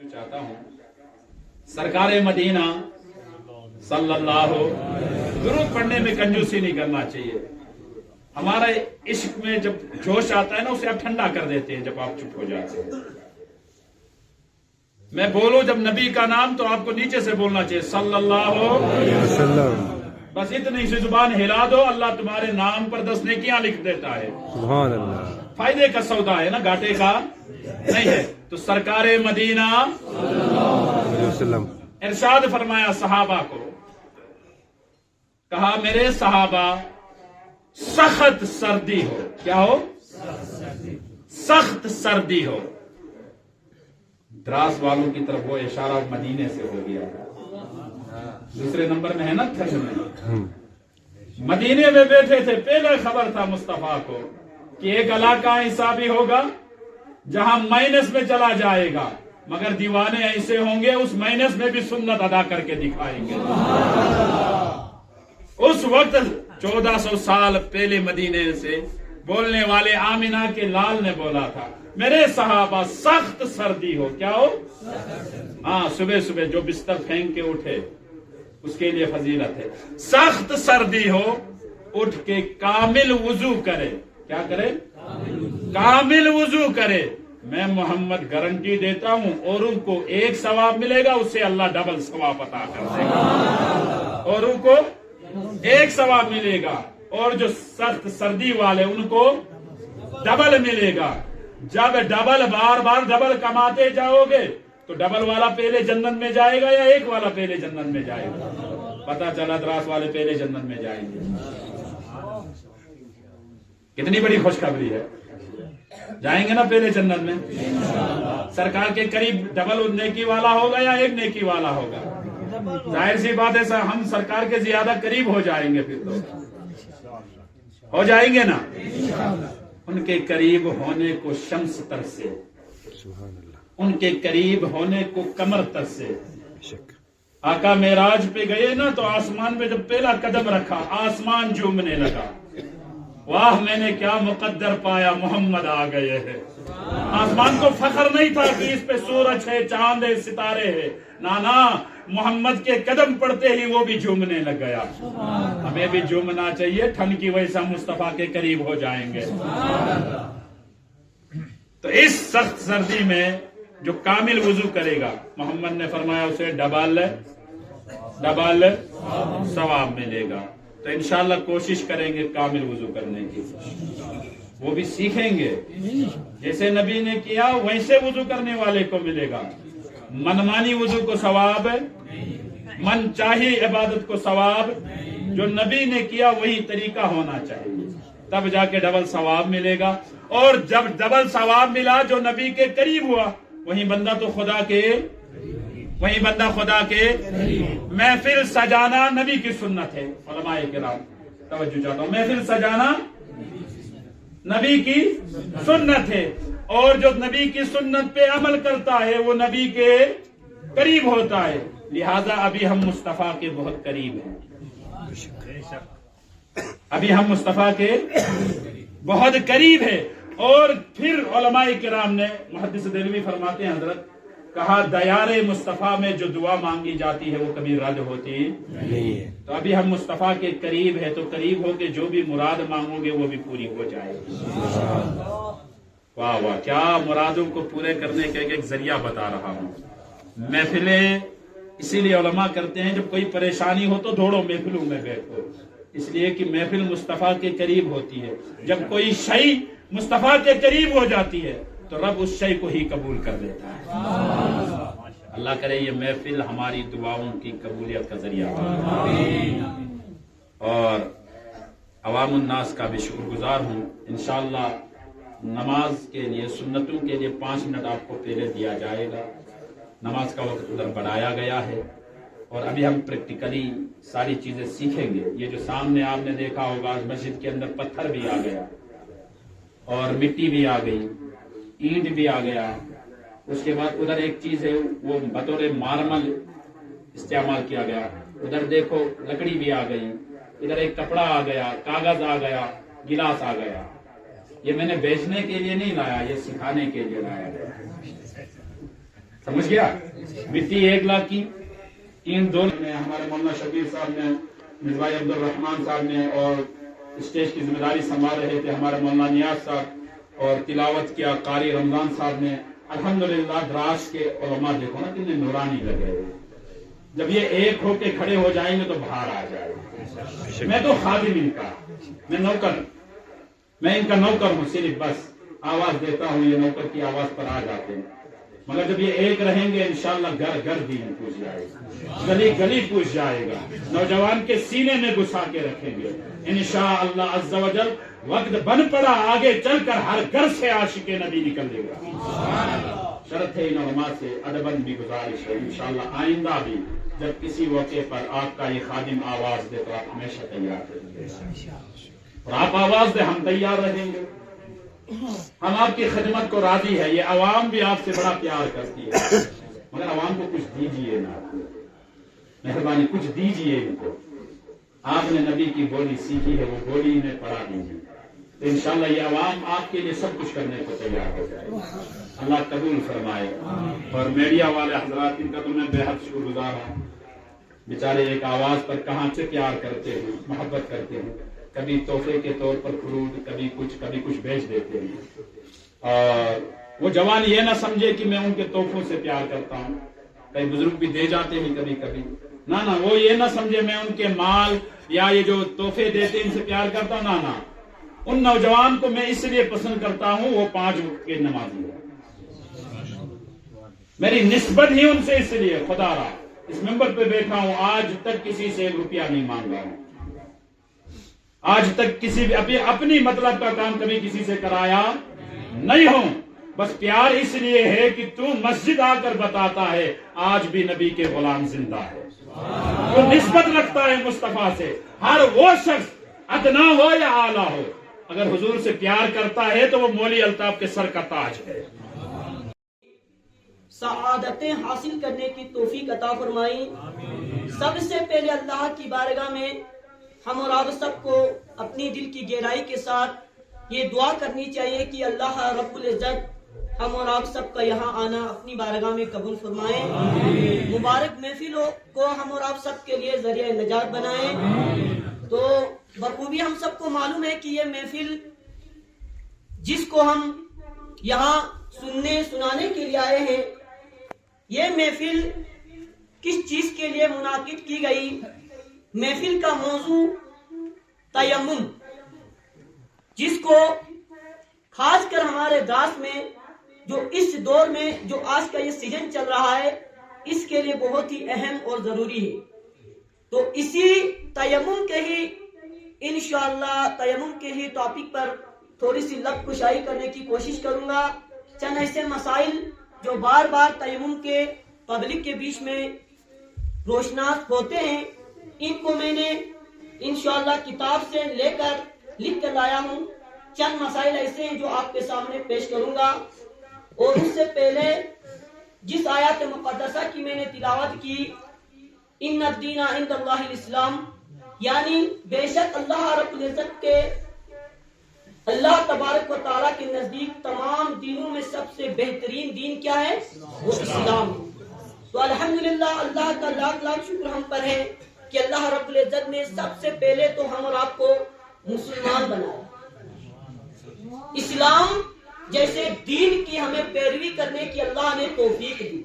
चाहता हूँ सरकार मदीना सल्लल्लाहु दुरूद पढ़ने में कंजूसी नहीं करना चाहिए। हमारे इश्क में जब जोश आता है ना, उसे आप ठंडा कर देते हैं जब आप चुप हो जाते हैं। मैं बोलूं जब नबी का नाम तो आपको नीचे से बोलना चाहिए सल्लल्लाहु अलैहि वसल्लम। बस इतनी सी जुबान हिला दो, अल्लाह तुम्हारे नाम पर 10 नेकियां लिख देता है। सुभान अल्लाह। फायदे का सौदा है ना, घाटे का नहीं है। तो सरकार मदीना इरशाद फरमाया सहाबा को, कहा मेरे सहाबा सख्त सर्दी हो, क्या हो? सख्त सर्दी हो। द्रास वालों की तरफ वो इशारा मदीने से हो गया। दूसरे नंबर में है ना ठंड में। मदीने में बैठे थे, पहले खबर था मुस्तफा को कि एक इलाका ऐसा भी होगा जहां माइनस में चला जाएगा, मगर दीवाने ऐसे होंगे उस माइनस में भी सुन्नत अदा करके दिखाएंगे। उस वक्त 1400 साल पहले मदीने से बोलने वाले आमिना के लाल ने बोला था, मेरे सहाबा सख्त सर्दी हो, क्या हो? हाँ, सुबह सुबह जो बिस्तर फेंक के उठे उसके लिए फजीलत है। सख्त सर्दी हो, उठ के कामिल वुजू करे, क्या करे? कामिल वुजू करे। मैं मोहम्मद गारंटी देता हूं, औरों को एक सवाब मिलेगा, उससे अल्लाह डबल सवाब अता कर देगा। औरों को एक सवाब मिलेगा और जो सख्त सर्दी वाले उनको डबल मिलेगा। जब डबल बार बार डबल कमाते जाओगे तो डबल वाला पहले जन्नत में जाएगा या एक वाला पहले जन्नत में जाएगा? पता चला द्रास वाले पहले जन्नत में जाएंगे। कितनी बड़ी खुशखबरी है, जाएंगे ना पहले जन्नत में। सरकार के करीब डबल नेकी वाला होगा या एक नेकी वाला होगा? जाहिर सी बात है, हम सरकार के ज्यादा करीब हो जाएंगे, फिर तो हो जाएंगे ना। उनके करीब होने को शम्स तरसे, उनके करीब होने को कमर तरसे। आका मेराज पे गए ना, तो आसमान में जब पहला कदम रखा आसमान झूमने लगा। वाह मैंने क्या मुकद्दर पाया, मोहम्मद आ गए हैं। आसमान को फख्र नहीं था कि इस पे सूरज है, चांद है, सितारे है, ना, मोहम्मद के कदम पड़ते ही वो भी झूमने लग गया। हमें भी झूमना चाहिए, ठंड की वजह से मुस्तफा के करीब हो जाएंगे। तो इस सख्त सर्दी में जो कामिल वुजू करेगा, मोहम्मद ने फरमाया उसे डबल सवाब मिलेगा। तो इंशाअल्लाह कोशिश करेंगे कामिल वुजू करने की, वो भी सीखेंगे। जैसे नबी ने किया वैसे वुजू करने वाले को मिलेगा। मनमानी वुजू को सवाब, मन चाही इबादत को सवाब। जो नबी ने किया वही तरीका होना चाहिए, तब जाके डबल सवाब मिलेगा। और जब डबल सवाब मिला, जो नबी के करीब हुआ, वही बंदा खुदा के महफिल सजाना नबी की सुन्नत है। उलमाए किराम तवज्जो चाहता हूं, महफिल सजाना नबी की सुन्नत है। और जो नबी की सुन्नत पे अमल करता है वो नबी के करीब होता है। लिहाजा अभी हम मुस्तफा के बहुत करीब हैं, अभी हम मुस्तफा के बहुत करीब है। और फिर उलमाए किराम ने, मुहद्दिस देलवी फरमाते हैं हजरत, कहा दयारे मुस्तफा में जो दुआ मांगी जाती है वो कभी रद्द होती नहीं है। तो अभी हम मुस्तफा के करीब है, तो करीब होके जो भी मुराद मांगोगे वो भी पूरी हो जाएगी। वाह वाह, क्या मुरादों को पूरे करने का एक जरिया बता रहा हूँ। महफिलें इसीलिए उलमा करते हैं, जब कोई परेशानी हो तो दौड़ो महफिलों में बैठो, इसलिए कि महफिल मुस्तफा के करीब होती है। जब कोई शय मुस्तफा के करीब हो जाती है तो रब उस शय को ही कबूल कर लेता है। अल्लाह करे ये महफिल हमारी दुआओं की कबूलियत का जरिया हो। और अवामुन्नास का भी शुक्रगुजार हूँ। इंशाअल्लाह नमाज के लिए, सुन्नतों के लिए 5 मिनट आपको पहले दिया जाएगा। नमाज का वक्त उधर बढ़ाया गया है और अभी हम प्रैक्टिकली सारी चीजें सीखेंगे। ये जो सामने आपने देखा होगा, मस्जिद के अंदर पत्थर भी आ गया और मिट्टी भी आ गई, ईंट भी आ गया। उसके बाद उधर एक चीज है, वो बतौर मार्बल इस्तेमाल किया गया। उधर देखो लकड़ी भी आ गई, इधर एक कपड़ा आ गया, कागज आ गया, गिलास आ गया। ये मैंने बेचने के लिए नहीं लाया, ये सिखाने के लिए लाया गया। समझ गया। मिट्टी 1 लाख की इन दोनों ने, हमारे मौलाना शबीर साहब ने, मिर्ज़ा अब्दुल रहमान साहब ने, और स्टेज की जिम्मेदारी संभाल रहे थे हमारे मौलाना नियाज साहब, और तिलावत किया कारी रमजान साहब ने। अल्हम्दुलिल्लाह द्रास के उलमा देखो ना कितने नूरानी लगे हुए। जब ये एक होके खड़े हो जाएंगे तो बाहर आ जाएगा। मैं तो खादिम इनका, मैं नौकर, मैं इनका नौकर हूँ, सिर्फ बस आवाज देता हूँ, ये नौकर की आवाज पर आ जाते हैं। मगर जब ये एक रहेंगे इंशाअल्लाह घर घर दीन पूछ जाएगा, गली गली पूछ जाएगा, नौजवान के सीने में घुसा के रखेंगे इंशाअल्लाह अज़्ज़ा वजल। वक्त बन पड़ा, आगे चलकर हर घर से आशिके नबी निकलेगा। शरत है इन उलमा से अदबन भी गुजारिश है, इंशाअल्लाह आइंदा भी जब किसी मौके पर आपका ये खादिम आवाज दे तो आप हमेशा तैयार रहेंगे, और आप आवाज दे हम तैयार रहेंगे। हम आपकी खिदमत को राजी है। ये आवाम भी आपसे बड़ा प्यार करती है, मगर आवाम को कुछ दीजिए ना, मेहरबानी कुछ दीजिए इनको। आपने नबी की बोली सीखी है, वो बोली इन्हें पढ़ा दीजिए, तो इंशाअल्लाह ये आवाम आपके लिए सब कुछ करने को तैयार हो जाएगी। अल्लाह कबूल फरमाए। और मीडिया वाले हजरात, इनका तो मैं बेहद शुक्रगुजार हूँ। बेचारे एक आवाज पर कहाँ से प्यार करते हैं, मोहब्बत करते हैं। कभी तोहफे के तौर पर फ्रूट, कभी कुछ बेच देते हैं। और वो जवान ये ना समझे कि मैं उनके तोहफों से प्यार करता हूँ। कई बुजुर्ग भी दे जाते हैं कभी कभी, ना वो ये ना समझे मैं उनके माल या ये जो तोहफे देते हैं इनसे प्यार करता हूँ, ना। उन नौजवान को मैं इसलिए पसंद करता हूँ, वो 5 वक्त के नमाजी है। मेरी निस्बत ही उनसे इसलिए, खुदारा इस मेंबर पे बैठा हूँ, आज तक किसी से 1 रुपया नहीं मांगा हूँ। आज तक किसी भी अपनी मतलब का काम कभी किसी से कराया नहीं हूं। बस प्यार इसलिए है कि तू मस्जिद आकर बताता है आज भी नबी के गुलाम जिंदा है। तो निस्बत रखता है मुस्तफा से। हर वो शख्स अदना हो या आला हो, अगर हुजूर से प्यार करता है तो वो मौली अल्ताफ के सर का ताज है। सआदतें हासिल करने की तौफीक अता फरमाई। सबसे पहले अल्लाह की बारगाह में हम और आप सबको अपनी दिल की गहराई के साथ ये दुआ करनी चाहिए कि अल्लाह रब्बुल इज्जत हम और आप सबका यहाँ आना अपनी बारगाह में कबूल फरमाए। मुबारक महफिलों को हम और आप सबके लिए जरिया नजात बनाए। तो बखूबी हम सबको मालूम है कि ये महफिल जिसको हम यहाँ सुनने सुनाने के लिए आए हैं, ये महफिल किस चीज के लिए मुनाकिद की गई। महफिल का मौजू तयम्मुम, जिसको खासकर हमारे दास में जो इस दौर में जो आज का ये सीजन चल रहा है, इसके लिए बहुत ही अहम और जरूरी है। तो इसी तयम्मुम के ही इंशाअल्लाह तयम्मुम के ही टॉपिक पर थोड़ी सी लब कुशाई करने की कोशिश करूंगा। चंद ऐसे मसाइल जो बार बार तयम्मुम के पब्लिक के बीच में रोशनास होते हैं, इनको मैंने इंशाअल्लाह किताब से लेकर लिख कर लाया हूँ। चंद मसाइल ऐसे हैं जो आपके सामने पेश करूंगा। और उससे पहले जिस आयत मुक़द्दसा की मैंने तिलावत की, इन्ना दीना इंदल्लाहिल इस्लाम, यानी बेशक अल्लाह रब्बुल इज्जत के अल्लाह तबारक व तआला के नजदीक तमाम दीनों में सबसे बेहतरीन दीन क्या है, वो इस्लाम। तो अल्हम्दुलिल्लाह अल्लाह का लाख लाख शुक्र हम पर है कि अल्लाह रब्बुल इज्जत ने सबसे पहले तो हम और आपको मुसलमान बनाया। इस्लाम जैसे दीन की हमें पैरवी करने की अल्लाह ने तौफीक दी।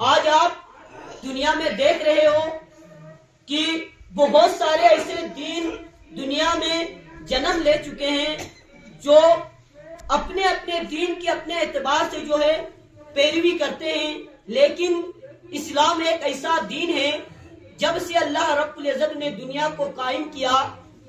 आज आप दुनिया में देख रहे हो कि बहुत सारे ऐसे दीन दुनिया में जन्म ले चुके हैं जो अपने अपने दीन की अपने एतबार से जो है पैरवी करते हैं। लेकिन इस्लाम एक ऐसा दीन है, जब से अल्लाह रब्बुल इज्जत ने दुनिया को कायम किया,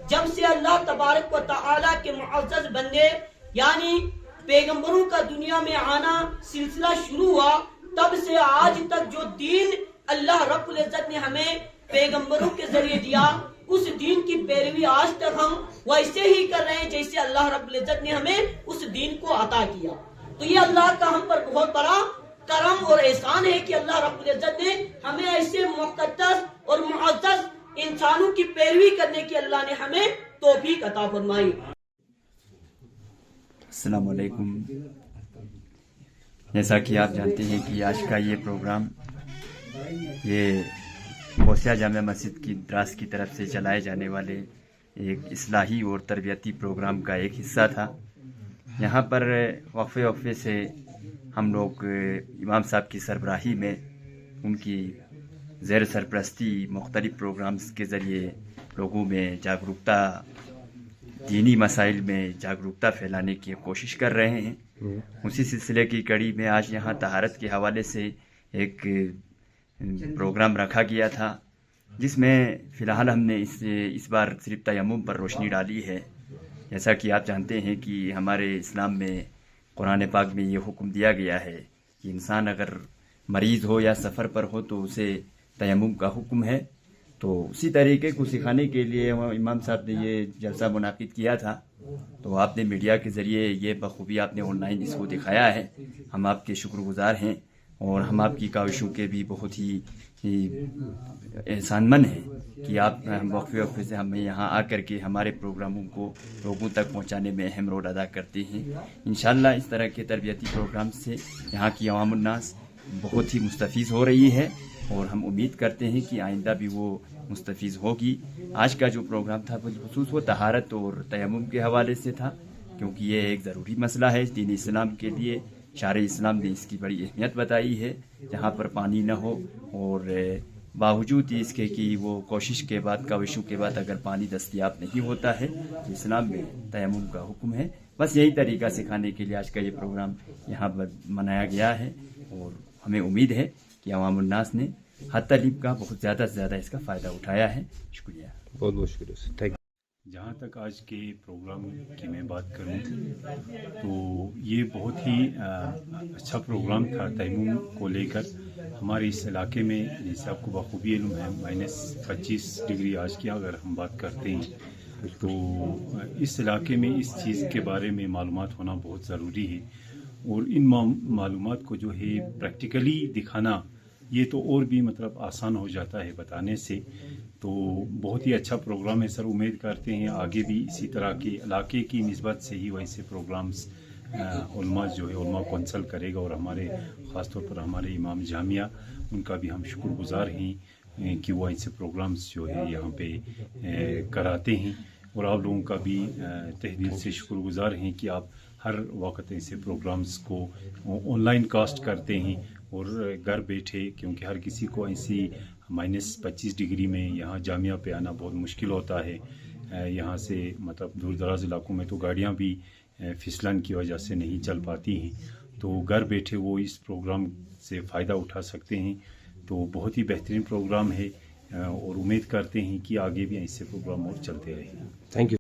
जब से अल्लाह तबारक व तआला के मुअज़्ज़ज़ बंदे यानी पैगंबरों का दुनिया में आना सिलसिला शुरू हुआ, तब से आज तक जो दीन अल्लाह रब्बुल इज्जत ने हमें पैगंबरों के जरिए दिया, उस दीन की पैरवी आज तक हम वैसे ही कर रहे हैं जैसे अल्लाह रब्बुल इज्जत ने हमें उस दीन को अता किया। तो ये अल्लाह का हम पर बहुत बड़ा करम और एहसान है कि अल्लाह रब्बुल इज्जत ने हमें ऐसे मुक़द्दस और मुअज़्ज़ज़ इंसानों की पैरवी करने की अल्लाह ने हमें तौफीक अता फरमाई। अस्सलामु अलैकुम। جیسا کہ آپ جانتے ہیں کہ آج کا یہ پروگرام یہ غوثیہ جامع مسجد کی دراز کی طرف سے چلائے جانے والے ایک اصلاحی اور تربیتی پروگرام کا ایک حصہ تھا. یہاں پر وقفے سے ہم لوگ امام صاحب کی سربراہی میں ان کی زیر سرپرستی مختلف پروگرامز کے ذریعے لوگوں میں جاگرکتا، دینی مسائل میں جاگرکتا پھیلانے کی کوشش کر رہے ہیں. اسی سلسلے کی کڑی میں آج یہاں طہارت کے حوالے سے ایک پروگرام رکھا گیا تھا، جس میں فی الحال ہم نے اس بار صرف تیمم پر روشنی ڈالی ہے. جیسا کہ آپ جانتے ہیں کہ ہمارے اسلام میں قرآن پاک میں یہ حکم دیا گیا ہے کہ انسان اگر مریض ہو یا سفر پر ہو تو اسے تیمم کا حکم ہے. تو اسی طریقے کو سکھانے کے لیے امام صاحب نے یہ جلسہ منعقد کیا تھا. تو آپ نے میڈیا کے ذریعے یہ بخوبی آپ نے آن لائن اس کو دکھایا ہے. ہم آپ کے شکر گزار ہیں اور ہم آپ کی کاوشوں کے بھی بہت ہی احسان مند ہیں کہ آپ وقفے سے ہمیں یہاں آ کر کے ہمارے پروگراموں کو لوگوں تک پہنچانے میں اہم رول ادا کرتے ہیں. انشاءاللہ اس طرح کے تربیتی پروگرام سے یہاں کی عوام الناس بہت ہی مستفیض ہو رہی ہے اور ہم امید کرتے ہیں کہ آئندہ بھی وہ مستفیض ہوگی. آج کا جو پروگرام تھا بالخصوص وہ طہارت اور تیمم کے حوالے سے تھا، کیونکہ یہ ایک ضروری مسئلہ ہے دین اسلام کے لیے. شارع اسلام نے اس کی بڑی اہمیت بتائی ہے. جہاں پر پانی نہ ہو اور باوجود اس کے کہ وہ کوشش کے بعد کاوشوں کے بعد اگر پانی دستیاب نہیں ہوتا ہے تو اسلام میں تیمم کا حکم ہے. بس یہی طریقہ سکھانے کے لیے آج کا یہ پروگرام یہاں پر منایا گیا ہے اور ہمیں امید ہے کہ عوام الناس نے حد طلیب کا بہت زیادہ سے زیادہ اس کا فائدہ اٹھایا ہے. شکریہ. بہت بہت شکریہ. Thank you. جہاں تک آج کے پروگرام کی میں بات کروں تو یہ بہت ہی اچھا پروگرام تھا تیمم کو لے کر. ہمارے اس علاقے میں جیسے آپ کو بخوبی علم ہے -25 ڈگری آج کی اگر ہم بات کرتے ہیں تو اس علاقے میں اس چیز کے بارے میں معلومات ہونا بہت ضروری ہے. اور ان معلومات کو جو ہے پریکٹیکلی دکھانا یہ تو اور بھی مطلب آسان ہو جاتا ہے بتانے سے. تو بہت ہی اچھا پروگرام ہے سر. امید کرتے ہیں آگے بھی اسی طرح کے علاقے کی نسبت سے ہی ویسے پروگرامز علماء جو ہے علماء کونسل کرے گا. اور ہمارے خاص طور پر ہمارے امام جامعہ ان کا بھی ہم شکر گزار ہیں کہ وہ ایسے پروگرامز جو ہے یہاں پہ کراتے ہیں. اور آپ لوگوں کا بھی تہ دل سے شکر گزار ہیں کہ آپ ہر وقت ایسے پروگرامز کو آن لائن کاسٹ کرتے ہیں اور گھر بیٹھے، کیونکہ ہر کسی کو ایسی -25 ڈگری میں یہاں جامعہ پہ آنا بہت مشکل ہوتا ہے. یہاں سے مطلب دور دراز علاقوں میں تو گاڑیاں بھی پھسلن کی وجہ سے نہیں چل پاتی ہیں. تو گھر بیٹھے وہ اس پروگرام سے فائدہ اٹھا سکتے ہیں. تو بہت ہی بہترین پروگرام ہے اور امید کرتے ہیں کہ آگے بھی ایسے پروگرام اور چلتے رہیں. Thank you.